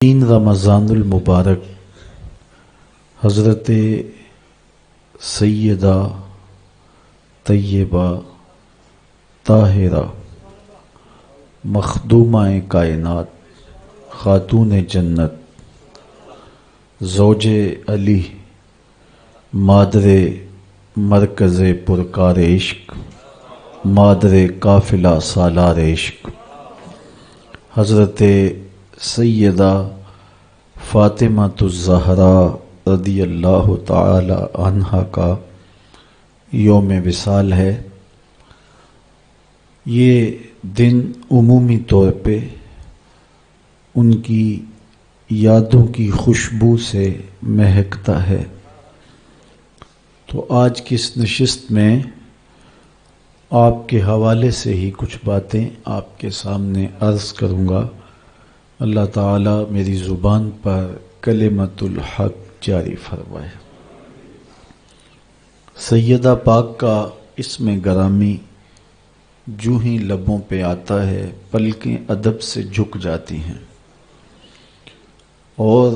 تین رمضان المبارک حضرت سیدہ طیبہ طاہرہ مخدومہ کائنات خاتون جنت زوج علی مادر مرکز پرکار عشق مادر قافلہ سالار عشق حضرت سیدہ فاطمہ الزہرا رضی اللہ تعالی عنہا کا یوم وصال ہے۔ یہ دن عمومی طور پہ ان کی یادوں کی خوشبو سے مہکتا ہے، تو آج کی اس نشست میں آپ کے حوالے سے ہی کچھ باتیں آپ کے سامنے عرض کروں گا۔ اللہ تعالیٰ میری زبان پر کلمۃ الحق جاری فرمائے۔ سیدہ پاک کا اسم گرامی جو ہی لبوں پہ آتا ہے پلکیں ادب سے جھک جاتی ہیں، اور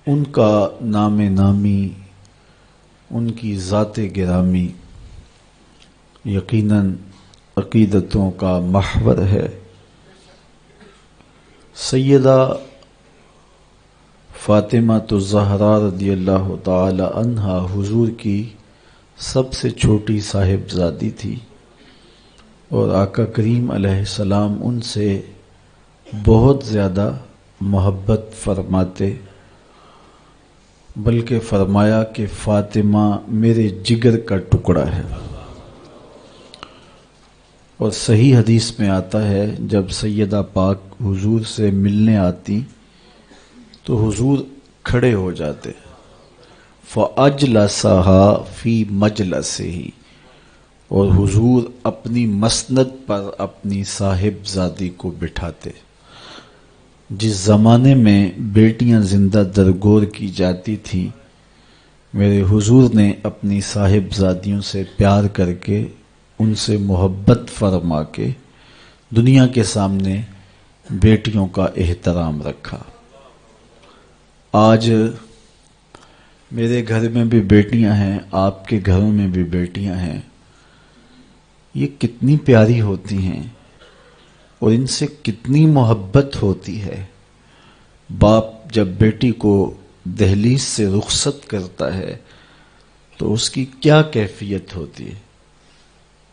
ان کا نام نامی، ان کی ذات گرامی یقیناً عقیدتوں کا محور ہے۔ سیدہ فاطمہ الزہرا رضی اللہ تعالی عنہا حضور کی سب سے چھوٹی صاحبزادی تھی، اور آقا کریم علیہ السلام ان سے بہت زیادہ محبت فرماتے، بلکہ فرمایا کہ فاطمہ میرے جگر کا ٹکڑا ہے۔ اور صحیح حدیث میں آتا ہے جب سیدہ پاک حضور سے ملنے آتی تو حضور کھڑے ہو جاتے، فَأَجْلَسَهَا فِي مَجْلَسِهِ، اور حضور اپنی مسند پر اپنی صاحبزادی کو بٹھاتے۔ جس زمانے میں بیٹیاں زندہ درگور کی جاتی تھیں، میرے حضور نے اپنی صاحبزادیوں سے پیار کر کے، ان سے محبت فرما کے دنیا کے سامنے بیٹیوں کا احترام رکھا۔ آج میرے گھر میں بھی بیٹیاں ہیں، آپ کے گھروں میں بھی بیٹیاں ہیں، یہ کتنی پیاری ہوتی ہیں اور ان سے کتنی محبت ہوتی ہے۔ باپ جب بیٹی کو دہلیز سے رخصت کرتا ہے تو اس کی کیا کیفیت ہوتی ہے۔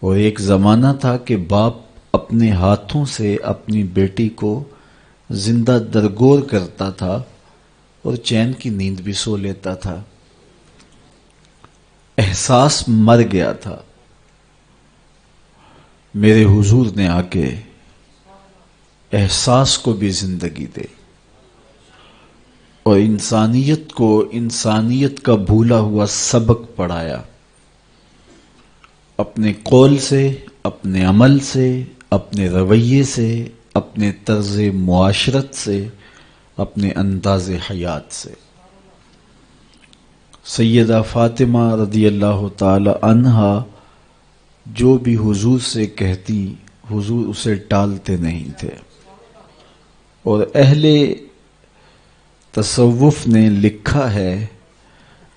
اور ایک زمانہ تھا کہ باپ اپنے ہاتھوں سے اپنی بیٹی کو زندہ درگور کرتا تھا اور چین کی نیند بھی سو لیتا تھا۔ احساس مر گیا تھا۔ میرے حضور نے آ کے احساس کو بھی زندگی دے اور انسانیت کو انسانیت کا بھولا ہوا سبق پڑھایا، اپنے قول سے، اپنے عمل سے، اپنے رویے سے، اپنے طرز معاشرت سے، اپنے انداز حیات سے۔ سیدہ فاطمہ رضی اللہ تعالی عنہا جو بھی حضور سے کہتی، حضور اسے ٹالتے نہیں تھے، اور اہل تصوف نے لکھا ہے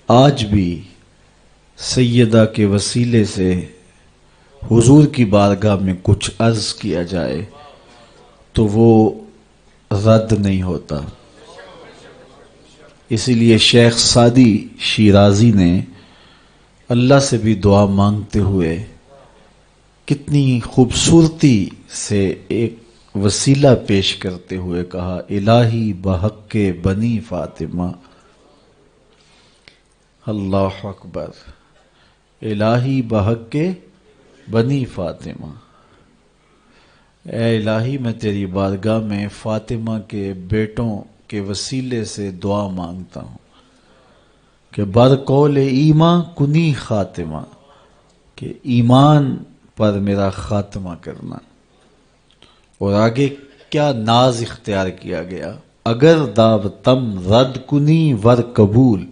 آج بھی سیدہ کے وسیلے سے حضور کی بارگاہ میں کچھ عرض کیا جائے تو وہ رد نہیں ہوتا۔ اسی لیے شیخ سعدی شیرازی نے اللہ سے بھی دعا مانگتے ہوئے کتنی خوبصورتی سے ایک وسیلہ پیش کرتے ہوئے کہا، الہی بحق بنی فاطمہ، اللہ اکبر، الہی بحق بنی فاطمہ، اے الہی میں تیری بارگاہ میں فاطمہ کے بیٹوں کے وسیلے سے دعا مانگتا ہوں کہ برقول ایمان کنی خاتمہ، کہ ایمان پر میرا خاتمہ کرنا۔ اور آگے کیا ناز اختیار کیا گیا، اگر دعوتم رد کنی ور قبول،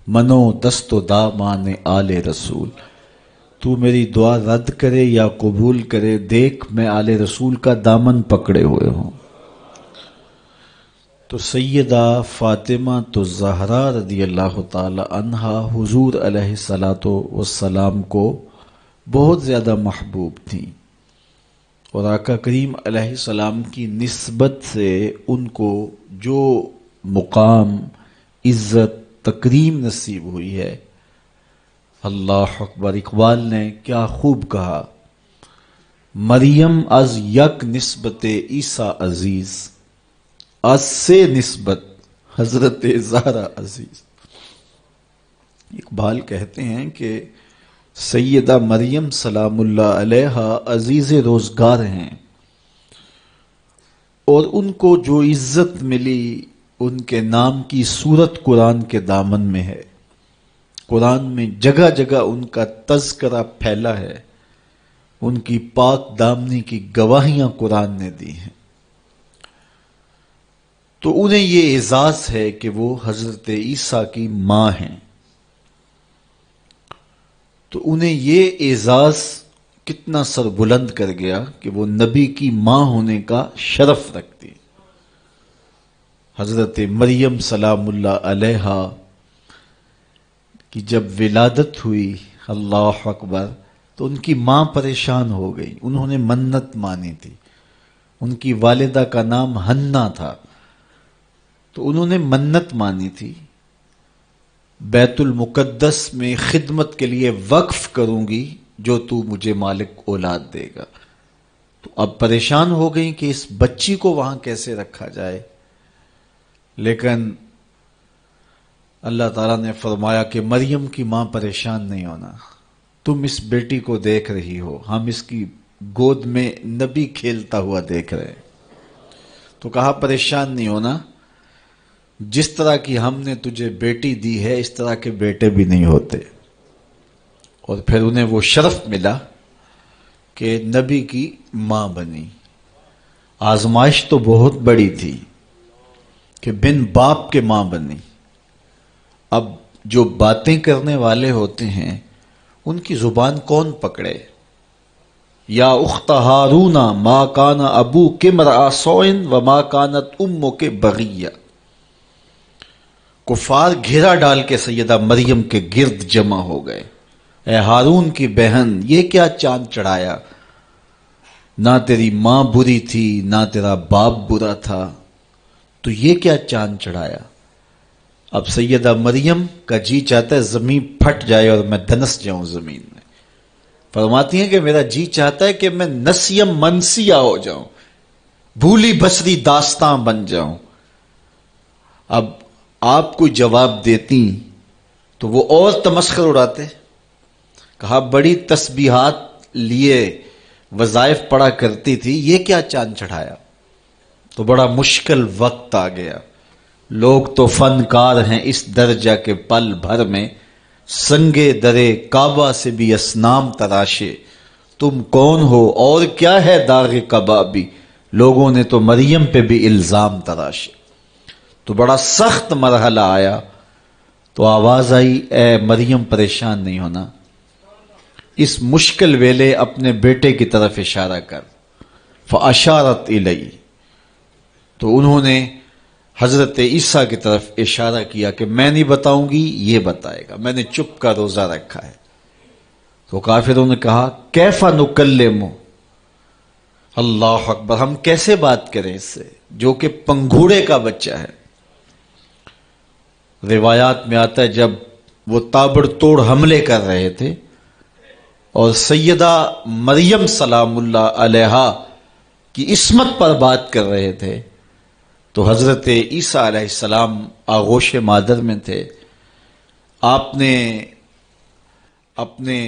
منو دست و دامان آل رسول، تو میری دعا رد کرے یا قبول کرے، دیکھ میں آل رسول کا دامن پکڑے ہوئے ہوں۔ تو سیدہ فاطمہ تو زہرا رضی اللہ تعالی عنہا حضور علیہ الصلاۃ والسلام کو بہت زیادہ محبوب تھیں، اور آقا کریم علیہ السلام کی نسبت سے ان کو جو مقام، عزت، تکریم نصیب ہوئی ہے، اللہ اکبر۔ اقبال نے کیا خوب کہا، مریم از یک نسبت عیسیٰ عزیز، از سے نسبت حضرت زہرا عزیز۔ اقبال کہتے ہیں کہ سیدہ مریم سلام اللہ علیہا عزیز روزگار ہیں، اور ان کو جو عزت ملی ان کے نام کی صورت قرآن کے دامن میں ہے۔ قرآن میں جگہ جگہ ان کا تذکرہ پھیلا ہے، ان کی پاک دامنی کی گواہیاں قرآن نے دی ہیں۔ تو انہیں یہ اعزاز ہے کہ وہ حضرت عیسیٰ کی ماں ہیں، تو انہیں یہ اعزاز کتنا سر بلند کر گیا کہ وہ نبی کی ماں ہونے کا شرف رکھتی۔ حضرت مریم سلام اللہ علیہا کی جب ولادت ہوئی، اللہ اکبر، تو ان کی ماں پریشان ہو گئی۔ انہوں نے منت مانی تھی، ان کی والدہ کا نام حنا تھا، تو انہوں نے منت مانی تھی، بیت المقدس میں خدمت کے لیے وقف کروں گی جو تو مجھے مالک اولاد دے گا۔ تو اب پریشان ہو گئی کہ اس بچی کو وہاں کیسے رکھا جائے، لیکن اللہ تعالیٰ نے فرمایا کہ مریم کی ماں پریشان نہیں ہونا، تم اس بیٹی کو دیکھ رہی ہو، ہم اس کی گود میں نبی کھیلتا ہوا دیکھ رہے ہیں۔ تو کہا پریشان نہیں ہونا، جس طرح کی ہم نے تجھے بیٹی دی ہے اس طرح کے بیٹے بھی نہیں ہوتے۔ اور پھر انہیں وہ شرف ملا کہ نبی کی ماں بنی۔ آزمائش تو بہت بڑی تھی کہ بن باپ کے ماں بنی۔ اب جو باتیں کرنے والے ہوتے ہیں ان کی زبان کون پکڑے؟ یا اخت ہارون ما کان ابوک امرأ سوء وما کانت امک بغیہ۔ کفار گھیرا ڈال کے سیدہ مریم کے گرد جمع ہو گئے، اے ہارون کی بہن، یہ کیا چاند چڑھایا؟ نہ تیری ماں بری تھی نہ تیرا باپ برا تھا، تو یہ کیا چاند چڑھایا؟ اب سیدہ مریم کا جی چاہتا ہے زمین پھٹ جائے اور میں دنس جاؤں زمین میں۔ فرماتی ہیں کہ میرا جی چاہتا ہے کہ میں نسیم منسیہ ہو جاؤں، بھولی بسری داستاں بن جاؤں۔ اب آپ کوئی جواب دیتی تو وہ اور تمسخر اڑاتے۔ کہا بڑی تسبیحات لیے وظائف پڑھا کرتی تھی، یہ کیا چاند چڑھایا؟ تو بڑا مشکل وقت آ گیا۔ لوگ تو فنکار ہیں اس درجہ کے پل بھر میں، سنگے درے کعبہ سے بھی اصنام تراشے، تم کون ہو اور کیا ہے داغ کبابی؟ لوگوں نے تو مریم پہ بھی الزام تراشے۔ تو بڑا سخت مرحلہ آیا، تو آواز آئی اے مریم پریشان نہیں ہونا، اس مشکل ویلے اپنے بیٹے کی طرف اشارہ کر۔ فاشارت الی، تو انہوں نے حضرت عیسیٰ کی طرف اشارہ کیا کہ میں نہیں بتاؤں گی، یہ بتائے گا، میں نے چپ کا روزہ رکھا ہے۔ تو کافروں نے کہا کیف نکلم، اللہ اکبر، ہم کیسے بات کریں اس سے جو کہ پنگھوڑے کا بچہ ہے۔ روایات میں آتا ہے جب وہ تابڑ توڑ حملے کر رہے تھے اور سیدہ مریم سلام اللہ علیہا کی عصمت پر بات کر رہے تھے، تو حضرت عیسیٰ علیہ السلام آغوش مادر میں تھے۔ آپ نے اپنے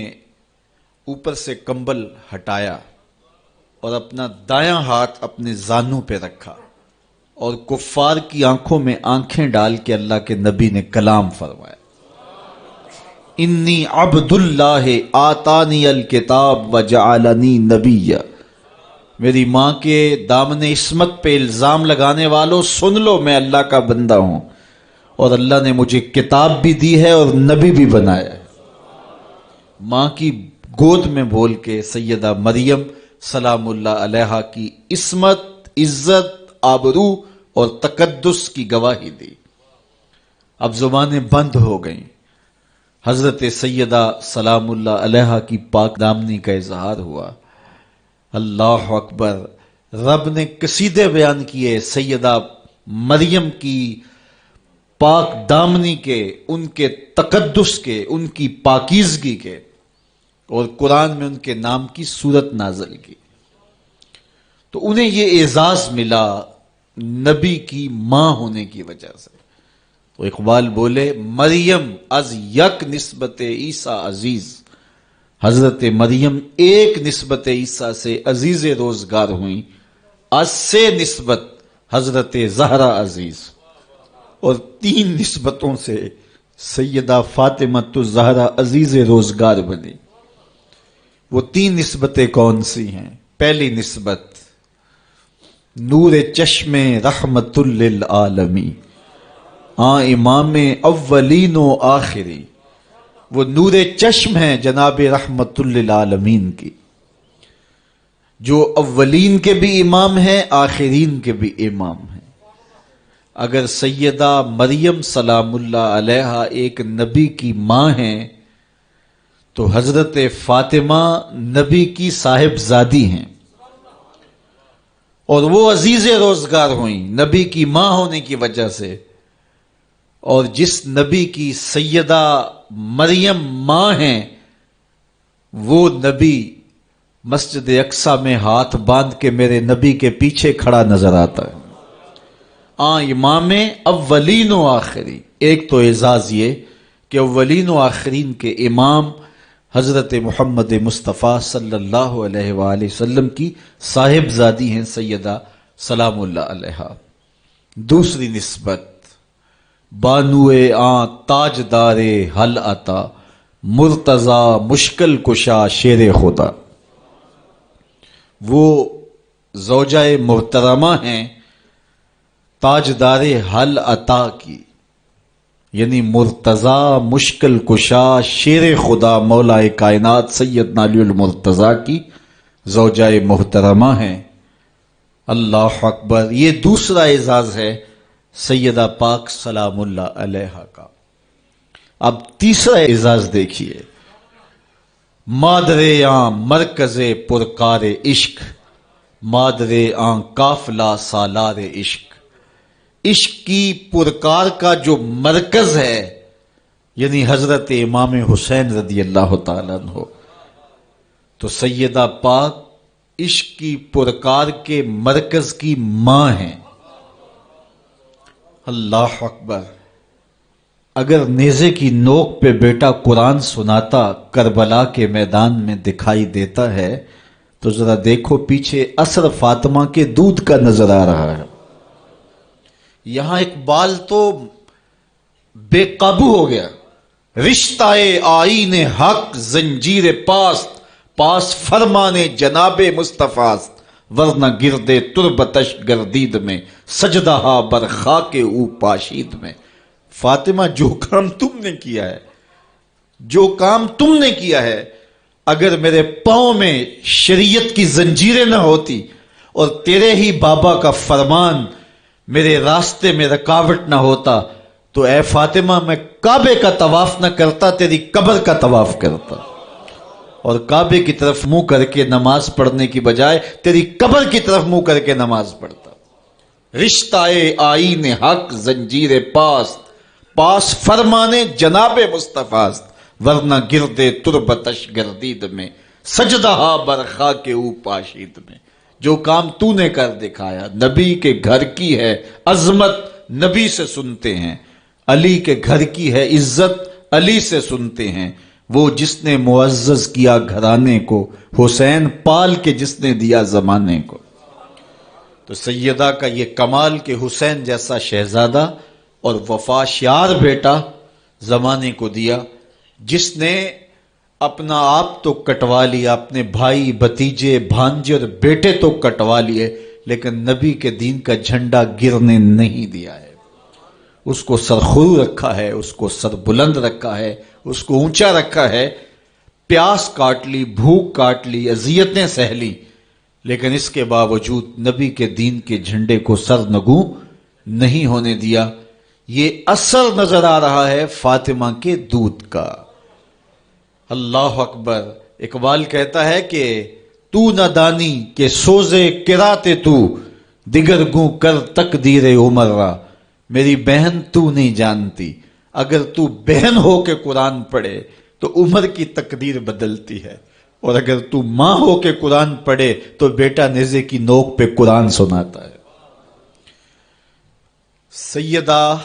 اوپر سے کمبل ہٹایا اور اپنا دایاں ہاتھ اپنے زانوں پہ رکھا اور کفار کی آنکھوں میں آنکھیں ڈال کے اللہ کے نبی نے کلام فرمایا، انی عبد اللہ آتانی الکتاب وجعلنی نبیّ۔ میری ماں کے دامن عصمت پہ الزام لگانے والوں سن لو، میں اللہ کا بندہ ہوں اور اللہ نے مجھے کتاب بھی دی ہے اور نبی بھی بنایا ہے۔ ماں کی گود میں بول کے سیدہ مریم سلام اللہ علیہا کی عصمت، عزت، آبرو اور تقدس کی گواہی دی۔ اب زبانیں بند ہو گئیں، حضرت سیدہ سلام اللہ علیہا کی پاک دامنی کا اظہار ہوا۔ اللہ اکبر، رب نے قصیدے بیان کیے سیدہ مریم کی پاک دامنی کے، ان کے تقدس کے، ان کی پاکیزگی کے، اور قرآن میں ان کے نام کی سورت نازل کی۔ تو انہیں یہ اعزاز ملا نبی کی ماں ہونے کی وجہ سے۔ تو اقبال بولے مریم از یک نسبت عیسیٰ عزیز، حضرت مریم ایک نسبت عیسیٰ سے عزیز روزگار ہوئیں، از سے نسبت حضرت زہرا عزیز، اور 3 نسبتوں سے سیدہ فاطمۃ الزہرا عزیز روزگار بنی۔ وہ 3 نسبتیں کون سی ہیں؟ پہلی نسبت نور چشم رحمت للعالمین، امام اولین و آخری، وہ نور چشم ہیں جناب رحمت للعالمین کی، جو اولین کے بھی امام ہیں، آخرین کے بھی امام ہیں۔ اگر سیدہ مریم سلام اللہ علیہا ایک نبی کی ماں ہیں تو حضرت فاطمہ نبی کی صاحبزادی ہیں، اور وہ عزیز روزگار ہوئیں نبی کی ماں ہونے کی وجہ سے۔ اور جس نبی کی سیدہ مریم ماں ہیں، وہ نبی مسجد اقصی میں ہاتھ باندھ کے میرے نبی کے پیچھے کھڑا نظر آتا ہے۔ امام اولین و آخری، ایک تو اعزاز یہ کہ اولین و آخرین کے امام حضرت محمد مصطفیٰ صلی اللہ علیہ وآلہ وسلم کی صاحبزادی ہیں سیدہ سلام اللہ علیہا۔ دوسری نسبت بانوئے تاجدار حل عطا، مرتضی مشکل کشا شیر خدا، وہ زوجہ محترمہ ہیں تاجدار حل عطا کی، یعنی مرتضی مشکل کشا شیر خدا مولا کائنات سیدنا علی المرتضی کی زوجہ محترمہ ہیں۔ اللہ اکبر، یہ دوسرا اعزاز ہے سیدہ پاک سلام اللہ علیہا کا۔ اب تیسرا اعزاز دیکھیے، مادر مرکز پرکار عشق، مادر قافلہ سالار عشق، عشق کی پرکار کا جو مرکز ہے، یعنی حضرت امام حسین رضی اللہ تعالیٰ عنہ، تو سیدہ پاک عشق کی پرکار کے مرکز کی ماں ہیں۔ اللہ اکبر، اگر نیزے کی نوک پہ بیٹا قرآن سناتا کربلا کے میدان میں دکھائی دیتا ہے تو ذرا دیکھو پیچھے اثر فاطمہ کے دودھ کا نظر آ رہا ہے۔ یہاں اقبال تو بے قابو ہو گیا، رشتہ آئین حق زنجیر پاس فرمانے جناب مصطفیٰ، ورنہ گردے تربتش گردید میں سجدہ بر خاک او پاشید میں۔ فاطمہ، جو کام تم نے کیا ہے، جو کام تم نے کیا ہے، اگر میرے پاؤں میں شریعت کی زنجیریں نہ ہوتی اور تیرے ہی بابا کا فرمان میرے راستے میں رکاوٹ نہ ہوتا تو اے فاطمہ میں کعبے کا طواف نہ کرتا، تیری قبر کا طواف کرتا، اور کعبے کی طرف منہ کر کے نماز پڑھنے کی بجائے تیری قبر کی طرف منہ کر کے نماز پڑھتا۔ رشتہ آئین حق زنجیر پاس فرمانے جناب مصطفیٰ، ورنہ گردے تربتش گردید میں سجدہ برخا کے او پاشید میں۔ جو کام تو نے کر دکھایا، نبی کے گھر کی ہے عظمت، نبی سے سنتے ہیں، علی کے گھر کی ہے عزت، علی سے سنتے ہیں۔ وہ جس نے معزز کیا گھرانے کو، حسین پال کے جس نے دیا زمانے کو۔ تو سیدہ کا یہ کمال کہ حسین جیسا شہزادہ اور وفاشیار بیٹا زمانے کو دیا، جس نے اپنا آپ تو کٹوا لیا، اپنے بھائی بھتیجے بھانجے اور بیٹے تو کٹوا لیے، لیکن نبی کے دین کا جھنڈا گرنے نہیں دیا ہے۔ اس کو سرخرو رکھا ہے، اس کو سر بلند رکھا ہے، اس کو اونچا رکھا ہے۔ پیاس کاٹ لی، بھوک کاٹ لی، اذیتیں سہ لی، لیکن اس کے باوجود نبی کے دین کے جھنڈے کو سر نگوں نہیں ہونے دیا۔ یہ اثر نظر آ رہا ہے فاطمہ کے دودھ کا۔ اللہ اکبر۔ اقبال کہتا ہے کہ تو نہ دانی کہ سوزے کراتے تو، دیگر گوں کر تقدیر عمر را۔ میری بہن تو نہیں جانتی، اگر تو بہن ہو کے قرآن پڑھے تو عمر کی تقدیر بدلتی ہے، اور اگر تو ماں ہو کے قرآن پڑھے تو بیٹا نیزے کی نوک پہ قرآن سناتا ہے۔ سیدہ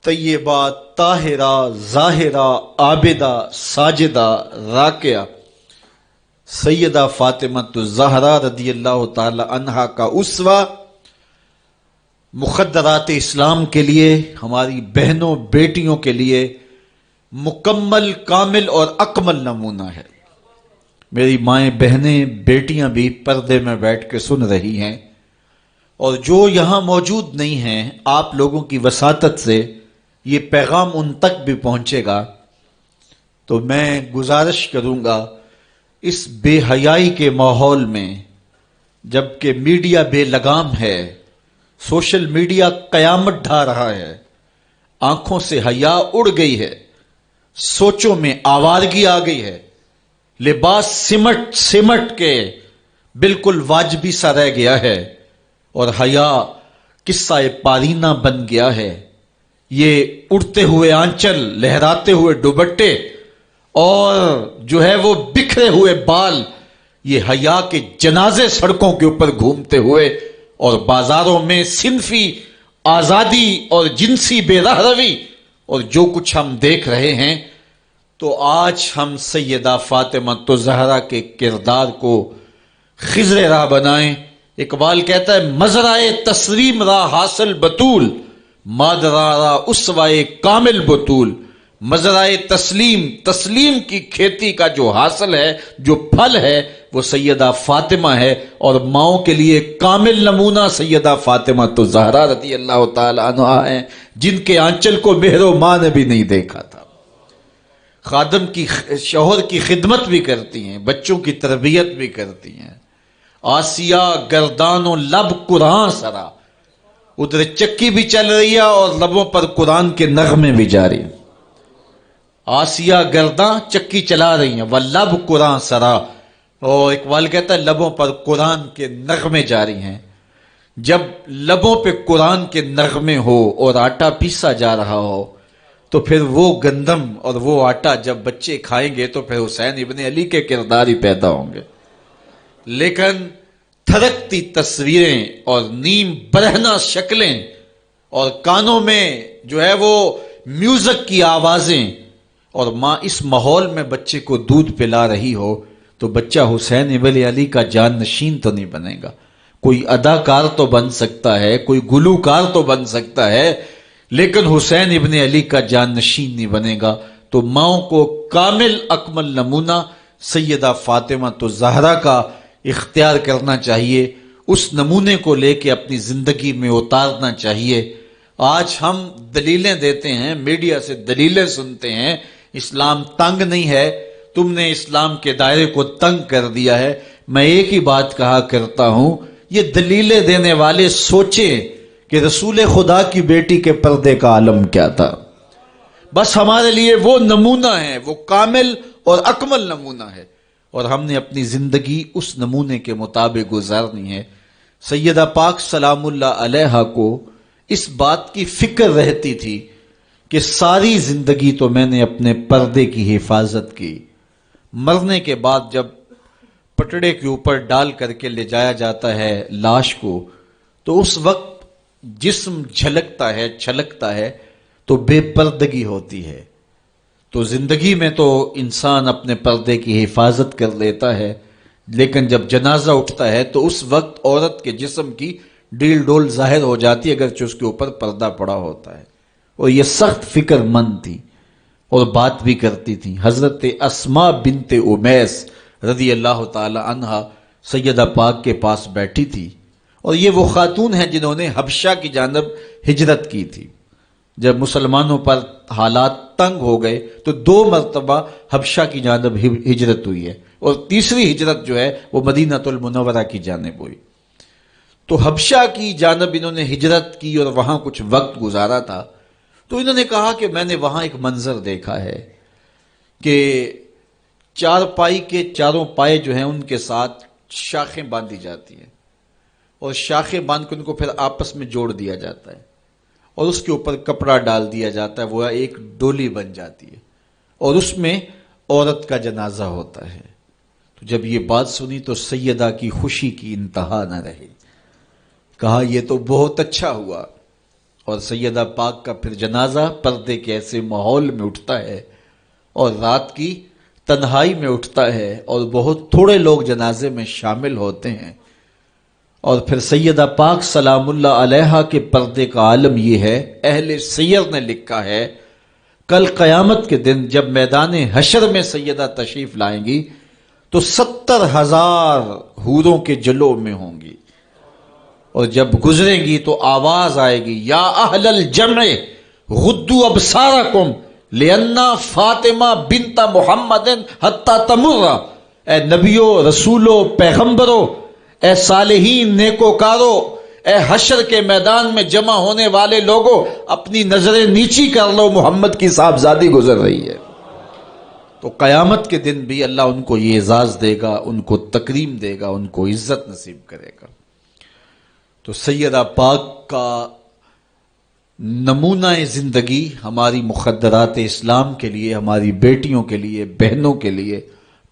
طیبہ طاہرہ ظاہرہ عابدہ ساجدہ راکعہ سیدہ فاطمہ الزہرا رضی اللہ تعالی عنہا کا اسوہ، مخدرات اسلام کے لیے، ہماری بہنوں بیٹیوں کے لیے مکمل کامل اور اکمل نمونہ ہے۔ میری مائیں بہنیں بیٹیاں بھی پردے میں بیٹھ کے سن رہی ہیں، اور جو یہاں موجود نہیں ہیں، آپ لوگوں کی وساطت سے یہ پیغام ان تک بھی پہنچے گا، تو میں گزارش کروں گا اس بے حیائی کے ماحول میں، جبکہ میڈیا بے لگام ہے، سوشل میڈیا قیامت ڈھا رہا ہے، آنکھوں سے حیا اڑ گئی ہے، سوچوں میں آوارگی آ گئی ہے، لباس سمٹ سمٹ کے بالکل واجبی سا رہ گیا ہے، اور حیا قصہ پارینہ بن گیا ہے۔ یہ اڑتے ہوئے آنچل، لہراتے ہوئے دوپٹے، اور جو ہے وہ بکھرے ہوئے بال، یہ حیا کے جنازے سڑکوں کے اوپر گھومتے ہوئے، اور بازاروں میں صنفی آزادی اور جنسی بے رہروی اور جو کچھ ہم دیکھ رہے ہیں، تو آج ہم سیدہ فاطمہ الزہرا کے کردار کو خضر راہ بنائیں۔ اقبال کہتا ہے مزرائے تسلیم را حاصل بطول، مادرا را اسوائے کامل بطول۔ مزرائے تسلیم، تسلیم کی کھیتی کا جو حاصل ہے، جو پھل ہے، وہ سیدہ فاطمہ ہے، اور ماؤں کے لیے کامل نمونہ سیدہ فاطمہ الزہرا رضی اللہ تعالی عنہا ہیں، جن کے آنچل کو مہر و ماں نے بھی نہیں دیکھا تھا۔ خادم کی، شوہر کی خدمت بھی کرتی ہیں، بچوں کی تربیت بھی کرتی ہیں۔ آسیہ گردان و لب قرآن سرا، ادھر چکی بھی چل رہی ہے اور لبوں پر قرآن کے نغمے بھی جاری ہیں۔ آسیہ گرداں چکی چلا رہی ہیں، واللب قرآن سرا، اور اقبال کہتا ہے لبوں پر قرآن کے نغمے جاری ہیں۔ جب لبوں پہ قرآن کے نغمے ہو اور آٹا پیسا جا رہا ہو، تو پھر وہ گندم اور وہ آٹا جب بچے کھائیں گے تو پھر حسین ابن علی کے کردار ہی پیدا ہوں گے۔ لیکن تھرکتی تصویریں اور نیم برہنہ شکلیں اور کانوں میں جو ہے وہ میوزک کی آوازیں، اور ماں اس ماحول میں بچے کو دودھ پلا رہی ہو، تو بچہ حسین ابن علی کا جان نشین تو نہیں بنے گا۔ کوئی اداکار تو بن سکتا ہے، کوئی گلوکار تو بن سکتا ہے، لیکن حسین ابن علی کا جان نشین نہیں بنے گا۔ تو ماؤں کو کامل اکمل نمونہ سیدہ فاطمہ الزہرا کا اختیار کرنا چاہیے، اس نمونے کو لے کے اپنی زندگی میں اتارنا چاہیے۔ آج ہم دلیلیں دیتے ہیں، میڈیا سے دلیلیں سنتے ہیں، اسلام تنگ نہیں ہے، تم نے اسلام کے دائرے کو تنگ کر دیا ہے۔ میں ایک ہی بات کہا کرتا ہوں، یہ دلیلیں دینے والے سوچیں کہ رسول خدا کی بیٹی کے پردے کا عالم کیا تھا۔ بس ہمارے لیے وہ نمونہ ہے، وہ کامل اور اکمل نمونہ ہے، اور ہم نے اپنی زندگی اس نمونے کے مطابق گزارنی ہے۔ سیدہ پاک سلام اللہ علیہا کو اس بات کی فکر رہتی تھی کہ ساری زندگی تو میں نے اپنے پردے کی حفاظت کی، مرنے کے بعد جب پٹڑے کے اوپر ڈال کر کے لے جایا جاتا ہے لاش کو، تو اس وقت جسم جھلکتا ہے، چھلکتا ہے، تو بے پردگی ہوتی ہے۔ تو زندگی میں تو انسان اپنے پردے کی حفاظت کر لیتا ہے، لیکن جب جنازہ اٹھتا ہے تو اس وقت عورت کے جسم کی ڈیل ڈول ظاہر ہو جاتی ہے، اگرچہ اس کے اوپر پردہ پڑا ہوتا ہے۔ اور یہ سخت فکر مند تھی اور بات بھی کرتی تھی۔ حضرت اسماء بنت امیس رضی اللہ تعالی عنہا سیدہ پاک کے پاس بیٹھی تھی، اور یہ وہ خاتون ہیں جنہوں نے حبشہ کی جانب ہجرت کی تھی۔ جب مسلمانوں پر حالات تنگ ہو گئے تو 2 مرتبہ حبشہ کی جانب ہجرت ہوئی ہے، اور تیسری ہجرت جو ہے وہ مدینہ المنورہ کی جانب ہوئی۔ تو حبشہ کی جانب انہوں نے ہجرت کی اور وہاں کچھ وقت گزارا تھا. تو انہوں نے کہا کہ میں نے وہاں ایک منظر دیکھا ہے کہ چارپائی کے چاروں پائے جو ہیں ان کے ساتھ شاخیں باندھی جاتی ہیں اور شاخیں باندھ کے ان کو پھر آپس میں جوڑ دیا جاتا ہے اور اس کے اوپر کپڑا ڈال دیا جاتا ہے, وہ ایک ڈولی بن جاتی ہے اور اس میں عورت کا جنازہ ہوتا ہے. تو جب یہ بات سنی تو سیدہ کی خوشی کی انتہا نہ رہی. کہا یہ تو بہت اچھا ہوا. اور سیدہ پاک کا پھر جنازہ پردے کے ایسے ماحول میں اٹھتا ہے اور رات کی تنہائی میں اٹھتا ہے اور بہت تھوڑے لوگ جنازے میں شامل ہوتے ہیں. اور پھر سیدہ پاک سلام اللہ علیہا کے پردے کا عالم یہ ہے, اہل سیر نے لکھا ہے کل قیامت کے دن جب میدان حشر میں سیدہ تشریف لائیں گی تو 70,000 حوروں کے جلو میں ہوں گی اور جب گزریں گی تو آواز آئے گی یا اہل الجمع غدوا ابصارکم لأن فاطمہ بنت محمد حتی تمر. اے نبیوں, رسولوں, پیغمبروں, اے صالحین, نیکوکاروں, اے حشر کے میدان میں جمع ہونے والے لوگوں, اپنی نظریں نیچی کر لو, محمد کی صاحبزادی گزر رہی ہے. تو قیامت کے دن بھی اللہ ان کو یہ اعزاز دے گا, ان کو تکریم دے گا, ان کو عزت نصیب کرے گا. تو سیدہ پاک کا نمونہ زندگی ہماری مخدرات اسلام کے لیے, ہماری بیٹیوں کے لیے, بہنوں کے لیے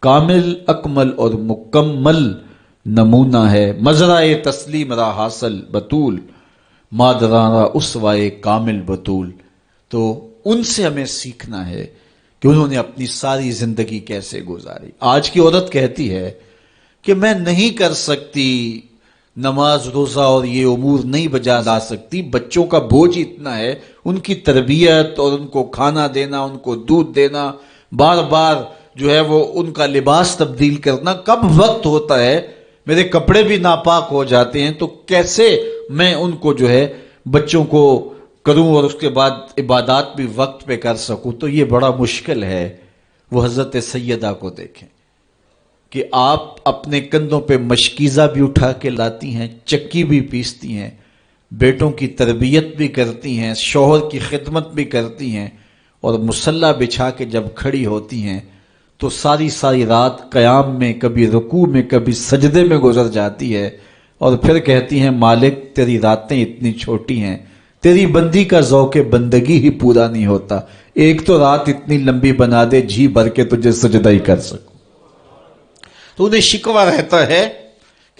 کامل, اکمل اور مکمل نمونہ ہے. مزرعہ تسلیم را حاصل بطول, مادران را اسوائے کامل بطول. تو ان سے ہمیں سیکھنا ہے کہ انہوں نے اپنی ساری زندگی کیسے گزاری. آج کی عورت کہتی ہے کہ میں نہیں کر سکتی نماز روزہ اور یہ امور نہیں بجا لا سکتی, بچوں کا بوجھ اتنا ہے, ان کی تربیت اور ان کو کھانا دینا, ان کو دودھ دینا, بار بار جو ہے وہ ان کا لباس تبدیل کرنا, کب وقت ہوتا ہے, میرے کپڑے بھی ناپاک ہو جاتے ہیں, تو کیسے میں ان کو جو ہے بچوں کو کروں اور اس کے بعد عبادات بھی وقت پہ کر سکوں. تو یہ بڑا مشکل ہے. وہ حضرت سیدہ کو دیکھیں کہ آپ اپنے کندھوں پہ مشکیزہ بھی اٹھا کے لاتی ہیں, چکی بھی پیستی ہیں, بیٹوں کی تربیت بھی کرتی ہیں, شوہر کی خدمت بھی کرتی ہیں, اور مصلی بچھا کے جب کھڑی ہوتی ہیں تو ساری ساری رات قیام میں, کبھی رکوع میں, کبھی سجدے میں گزر جاتی ہے, اور پھر کہتی ہیں مالک تیری راتیں اتنی چھوٹی ہیں, تیری بندی کا ذوق بندگی ہی پورا نہیں ہوتا, ایک تو رات اتنی لمبی بنا دے جی بھر کے تجھے سجدہ ہی کر سکوں. تو انہیں شکوہ رہتا ہے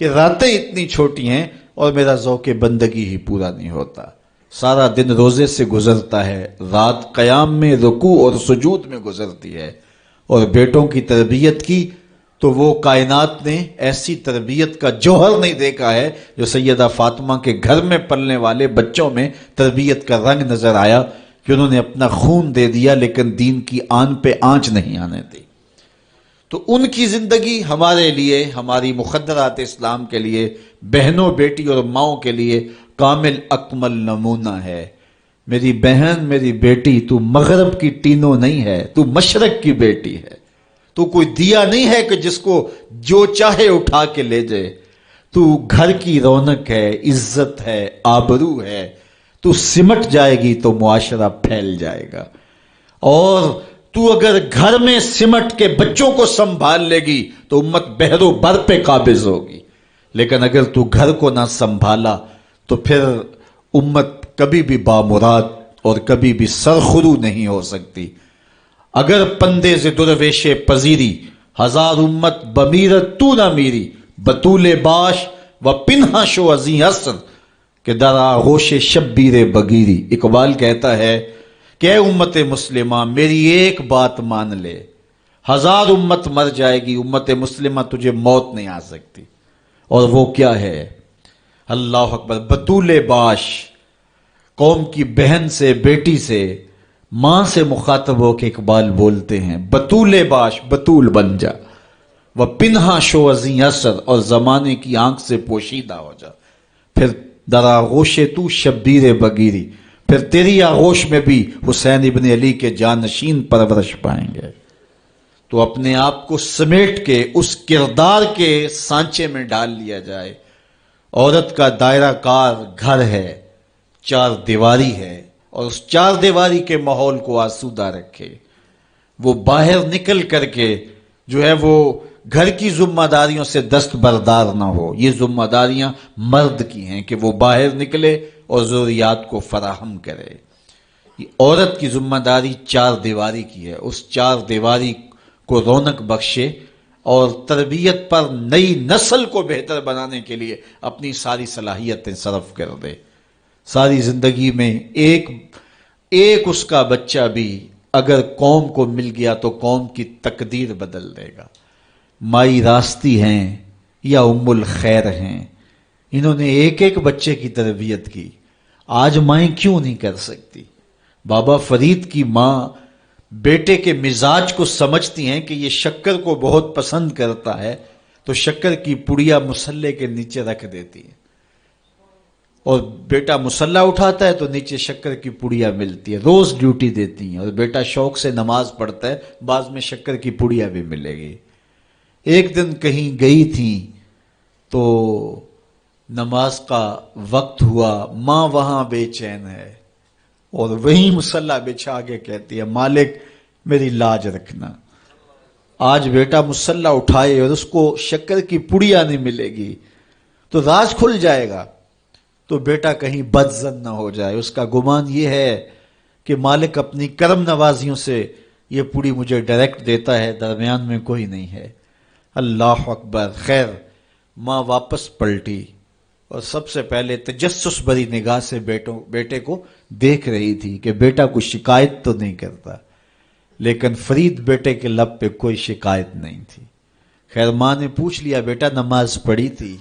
کہ راتیں اتنی چھوٹی ہیں اور میرا ذوق بندگی ہی پورا نہیں ہوتا. سارا دن روزے سے گزرتا ہے, رات قیام میں, رکوع اور سجود میں گزرتی ہے, اور بیٹوں کی تربیت کی تو وہ کائنات نے ایسی تربیت کا جوہر نہیں دیکھا ہے جو سیدہ فاطمہ کے گھر میں پلنے والے بچوں میں تربیت کا رنگ نظر آیا کہ انہوں نے اپنا خون دے دیا لیکن دین کی آن پہ آنچ نہیں آنے دی. تو ان کی زندگی ہمارے لیے, ہماری مخدرات اسلام کے لیے, بہنوں, بیٹی اور ماؤں کے لیے کامل اکمل نمونہ ہے. میری بہن, میری بیٹی, تو مغرب کی ٹینو نہیں ہے, تو مشرق کی بیٹی ہے. تو کوئی دیا نہیں ہے کہ جس کو جو چاہے اٹھا کے لے جائے. تو گھر کی رونق ہے, عزت ہے, آبرو ہے. تو سمٹ جائے گی تو معاشرہ پھیل جائے گا. اور تو اگر گھر میں سمٹ کے بچوں کو سنبھال لے گی تو امت بحر و بر پہ قابض ہوگی. لیکن اگر تو گھر کو نہ سنبھالا تو پھر امت کبھی بھی بامراد اور کبھی بھی سرخرو نہیں ہو سکتی. اگر پندے سے درویش پذیری, ہزار امت بمیرت تو نہ میری, بطول باش و پنہا شو ازیں اثر کہ در آغوش شبیر بگیری. اقبال کہتا ہے کہ اے امت مسلمہ میری ایک بات مان لے, 1000 امت مر جائے گی, امت مسلمہ تجھے موت نہیں آ سکتی. اور وہ کیا ہے؟ اللہ اکبر. بطول باش, قوم کی بہن سے, بیٹی سے, ماں سے مخاطب ہو کے اقبال بولتے ہیں بطول باش, بطول بن جا, وہ پنہا شو ازیں اثر, اور زمانے کی آنکھ سے پوشیدہ ہو جا. پھر در آغوش تو شبیر بگیری, پھر تیری آغوش میں بھی حسین ابن علی کے جانشین پرورش پائیں گے. تو اپنے آپ کو سمیٹ کے اس کردار کے سانچے میں ڈال لیا جائے, عورت کا دائرہ کار گھر ہے، چار دیواری ہے، اور اس چار دیواری کے ماحول کو آسودہ رکھے، وہ باہر نکل کر کے جو ہے وہ گھر کی ذمہ داریوں سے دستبردار نہ ہو۔ یہ ذمہ داریاں مرد کی ہیں کہ وہ باہر نکلے اور ضروریات کو فراہم کرے۔ یہ عورت کی ذمہ داری چار دیواری کی ہے، اس چار دیواری کو رونق بخشے اور تربیت پر نئی نسل کو بہتر بنانے کے لیے اپنی ساری صلاحیتیں صرف کر دے۔ ساری زندگی میں ایک اس کا بچہ بھی اگر قوم کو مل گیا تو قوم کی تقدیر بدل دے گا۔ مائی راستی ہیں یا ام الخیر ہیں، انہوں نے ایک ایک بچے کی تربیت کی، آج مائیں کیوں نہیں کر سکتی؟ بابا فرید کی ماں بیٹے کے مزاج کو سمجھتی ہیں کہ یہ شکر کو بہت پسند کرتا ہے، تو شکر کی پڑیا مصلے کے نیچے رکھ دیتی ہیں، اور بیٹا مصلا اٹھاتا ہے تو نیچے شکر کی پڑیا ملتی ہے، روز ڈیوٹی دیتی ہیں، اور بیٹا شوق سے نماز پڑھتا ہے، بعض میں شکر کی پڑیا بھی ملے گی۔ ایک دن کہیں گئی تھی تو نماز کا وقت ہوا، ماں وہاں بے چین ہے اور وہیں مصلا بچھا کے کہتی ہے مالک میری لاج رکھنا، آج بیٹا مصلا اٹھائے اور اس کو شکر کی پڑیا نہیں ملے گی تو راز کھل جائے گا، تو بیٹا کہیں بدظن نہ ہو جائے، اس کا گمان یہ ہے کہ مالک اپنی کرم نوازیوں سے یہ پوری مجھے ڈائریکٹ دیتا ہے، درمیان میں کوئی نہیں ہے۔ اللہ اکبر۔ خیر ماں واپس پلٹی اور سب سے پہلے تجسس بھری نگاہ سے بیٹے کو دیکھ رہی تھی کہ بیٹا کوئی شکایت تو نہیں کرتا، لیکن فرید بیٹے کے لب پہ کوئی شکایت نہیں تھی۔ خیر ماں نے پوچھ لیا بیٹا نماز پڑھی تھی؟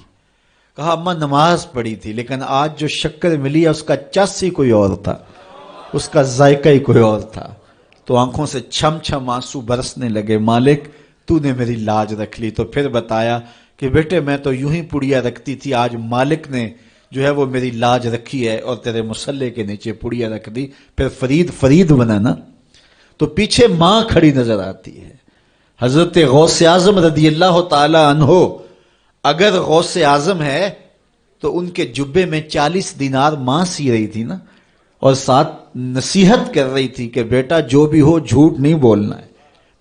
کہا اماں نماز پڑھی تھی، لیکن آج جو شکر ملی ہے اس کا چس ہی کوئی اور تھا، اس کا ذائقہ ہی کوئی اور تھا۔ تو آنکھوں سے چھم چھم آنسو برسنے لگے، مالک تو نے میری لاج رکھ لی۔ تو پھر بتایا کہ بیٹے میں تو یوں ہی پڑیا رکھتی تھی، آج مالک نے جو ہے وہ میری لاج رکھی ہے اور تیرے مصلے کے نیچے پڑیا رکھ دی، پھر فرید بنا نا۔ تو پیچھے ماں کھڑی نظر آتی ہے، حضرت غوث اعظم رضی اللہ تعالی عنہ۔ اگر غوث اعظم ہے تو ان کے جبے میں 40 دینار ماں سی رہی تھی نا، اور ساتھ نصیحت کر رہی تھی کہ بیٹا جو بھی ہو جھوٹ نہیں بولنا ہے۔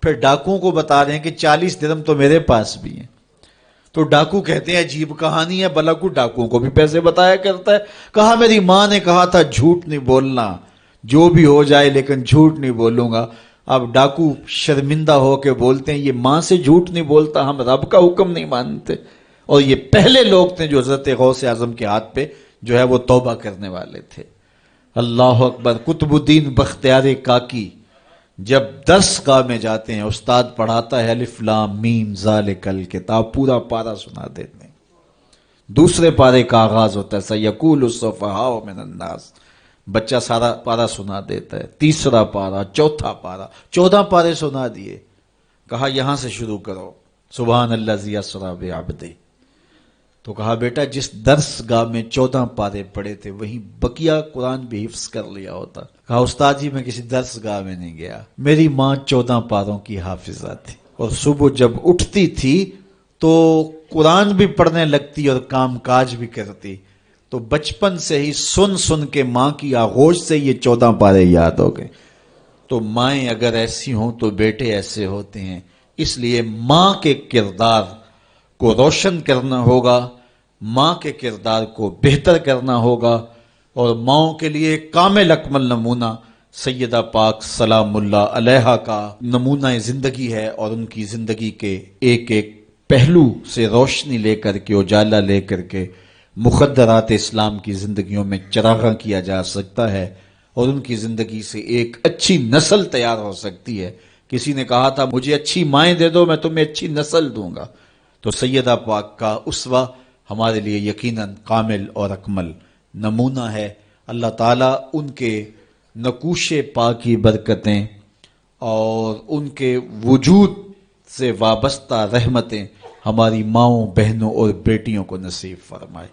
پھر ڈاکوؤں کو بتا رہے ہیں کہ 40 درہم تو میرے پاس بھی ہیں، تو ڈاکو کہتے ہیں عجیب کہانی ہے، بلاکو ڈاکوؤں کو بھی پیسے بتایا کرتا ہے۔ کہا میری ماں نے کہا تھا جھوٹ نہیں بولنا، جو بھی ہو جائے لیکن جھوٹ نہیں بولوں گا۔ اب ڈاکو شرمندہ ہو کے بولتے ہیں یہ ماں سے جھوٹ نہیں بولتا، ہم رب کا حکم نہیں مانتے۔ اور یہ پہلے لوگ تھے جو حضرت غوث اعظم کے ہاتھ پہ جو ہے وہ توبہ کرنے والے تھے۔ اللہ اکبر۔ قطب الدین بختیار کاکی جب درس گاہ میں جاتے ہیں، استاد پڑھاتا ہے الف لام میم ذالک الکتاب، پورا پارا سنا دیتے ہیں۔ دوسرے پارے کا آغاز ہوتا ہے سیقول السفہاء من الناس، بچہ سارا پارا سنا دیتا ہے۔ تیسرا پارا، چوتھا پارا، 14 پارے سنا دیے۔ کہا یہاں سے شروع کرو، سبحان الذی اسری بعبدہ۔ تو کہا بیٹا جس درس گاہ میں 14 پارے پڑے تھے وہیں بقیہ قرآن بھی حفظ کر لیا ہوتا۔ کہا استاد جی میں کسی درس گاہ میں نہیں گیا، میری ماں 14 پاروں کی حافظہ تھی، اور صبح جب اٹھتی تھی تو قرآن بھی پڑھنے لگتی اور کام کاج بھی کرتی، تو بچپن سے ہی سن سن کے ماں کی آغوش سے یہ 14 پارے یاد ہو گئے۔ تو مائیں اگر ایسی ہوں تو بیٹے ایسے ہوتے ہیں، اس لیے ماں کے کردار کو روشن کرنا ہوگا، ماں کے کردار کو بہتر کرنا ہوگا، اور ماؤں کے لیے کامل اکمل نمونہ سیدہ پاک سلام اللہ علیہا کا نمونہ زندگی ہے، اور ان کی زندگی کے ایک ایک پہلو سے روشنی لے کر کے، اجالا لے کر کے مخدرات اسلام کی زندگیوں میں چراغاں کیا جا سکتا ہے، اور ان کی زندگی سے ایک اچھی نسل تیار ہو سکتی ہے۔ کسی نے کہا تھا مجھے اچھی مائیں دے دو میں تمہیں اچھی نسل دوں گا، تو سیدہ پاک کا اسوہ ہمارے لیے یقیناً کامل اور اکمل نمونہ ہے۔ اللہ تعالیٰ ان کے نقوش پاک کی برکتیں اور ان کے وجود سے وابستہ رحمتیں ہماری ماؤں، بہنوں اور بیٹیوں کو نصیب فرمائے۔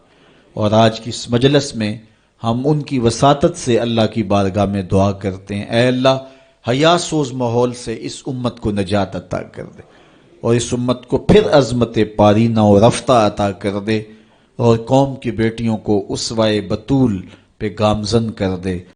اور آج کی اس مجلس میں ہم ان کی وساطت سے اللہ کی بارگاہ میں دعا کرتے ہیں، اے اللہ حیا سوز ماحول سے اس امت کو نجات عطا کر دے، اور اس امت کو پھر عظمت پارینہ اور رفتہ عطا کر دے، اور قوم کی بیٹیوں کو اسوائے بطول پہ گامزن کر دے۔